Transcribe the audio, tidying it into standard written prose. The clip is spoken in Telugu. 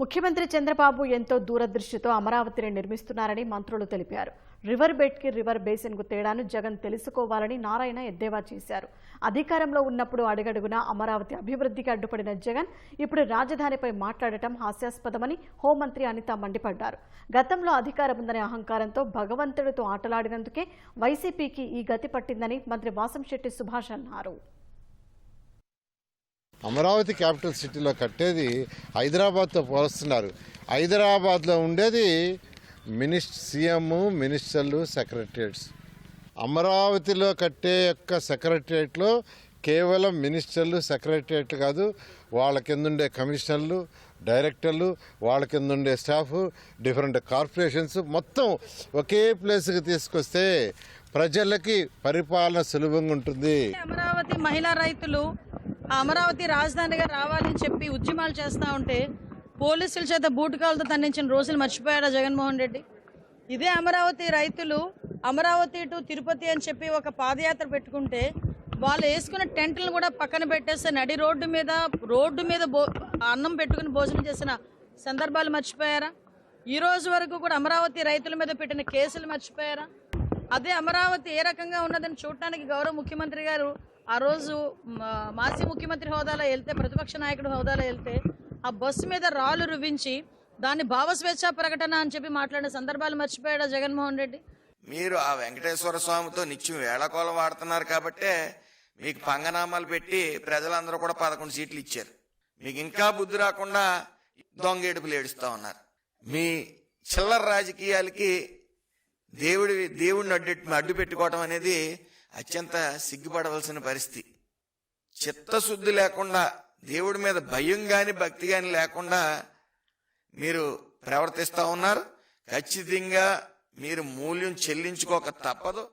ముఖ్యమంత్రి చంద్రబాబు ఎంతో దూరదృష్టితో అమరావతిని నిర్మిస్తున్నారని మంత్రులు తెలిపారు. రివర్ బెడ్ కి రివర్ బేసిన్ కు తేడాను జగన్ తెలుసుకోవాలని నారాయణ ఎద్దేవా చేశారు. అధికారంలో ఉన్నప్పుడు అడుగడుగునా అమరావతి అభివృద్ధికి అడ్డుపడిన జగన్ ఇప్పుడు రాజధానిపై మాట్లాడటం హాస్యాస్పదమని హోంమంత్రి అనిత మండిపడ్డారు. గతంలో అధికారం ఉందనే అహంకారంతో భగవంతుడితో ఆటలాడినందుకే వైసీపీకి ఈ గతి పట్టిందని మంత్రి వాసంశెట్టి సుభాష్ అన్నారు. అమరావతి క్యాపిటల్ సిటీలో కట్టేది హైదరాబాద్తో పోలుస్తున్నారు. హైదరాబాద్లో ఉండేది సీఎం, మినిస్టర్లు, సెక్రటరియట్స్. అమరావతిలో కట్టే యొక్క సెక్రటరియట్లో కేవలం మినిస్టర్లు, సెక్రటరియట్లు కాదు, వాళ్ళ కింద ఉండే కమిషనర్లు, డైరెక్టర్లు, వాళ్ళ కింద ఉండే స్టాఫ్, డిఫరెంట్ కార్పొరేషన్స్ మొత్తం ఒకే ప్లేస్కి తీసుకొస్తే ప్రజలకి పరిపాలన సులభంగా ఉంటుంది. అమరావతి మహిళా రైతులు అమరావతి రాజధానిగా రావాలని చెప్పి ఉద్యమాలు చేస్తూ ఉంటే పోలీసుల చేత బూటకాలతో తండించిన రోజులు మర్చిపోయాడా జగన్మోహన్ రెడ్డి? ఇదే అమరావతి రైతులు అమరావతి టు తిరుపతి అని చెప్పి ఒక పాదయాత్ర పెట్టుకుంటే వాళ్ళు వేసుకున్న టెంట్లను కూడా పక్కన పెట్టేస్తే నడి రోడ్డు మీద అన్నం పెట్టుకుని భోజనం చేసిన సందర్భాలు మర్చిపోయారా? ఈ రోజు వరకు కూడా అమరావతి రైతుల మీద పెట్టిన కేసులు మర్చిపోయారా? అదే అమరావతి ఏ రకంగా ఉన్నదని చూడటానికి గౌరవ ముఖ్యమంత్రి గారు ఆ రోజు మాజీ ముఖ్యమంత్రి హోదాలో వెళ్తే, ప్రతిపక్ష నాయకుడు హోదాలో వెళ్తే ఆ బస్సు మీద రాళ్లు రువ్వించి దాన్ని భావస్వేచ్ఛ ప్రకటన అని చెప్పి మాట్లాడిన సందర్భాలు మర్చిపోయాడా జగన్మోహన్ రెడ్డి? మీరు ఆ వెంకటేశ్వర స్వామితో నిత్యం వేళకోళం వాడుతున్నారు కాబట్టే మీకు పంగనామాలు పెట్టి ప్రజలందరూ కూడా 11 సీట్లు ఇచ్చారు. మీకు ఇంకా బుద్ధి రాకుండా దొంగేడుపులు ఏడుస్తూ ఉన్నారు. మీ చిల్లర రాజకీయాలకి దేవుడిని అడ్డు పెట్టుకోవడం అనేది అత్యంత సిగ్గుపడవలసిన పరిస్థితి. చిత్తశుద్ధి లేకుండా, దేవుడి మీద భయం గాని భక్తి గాని లేకుండా మీరు ప్రవర్తిస్తూ ఉన్నారు. ఖచ్చితంగా మీరు మూల్యం చెల్లించుకోక తప్పదు.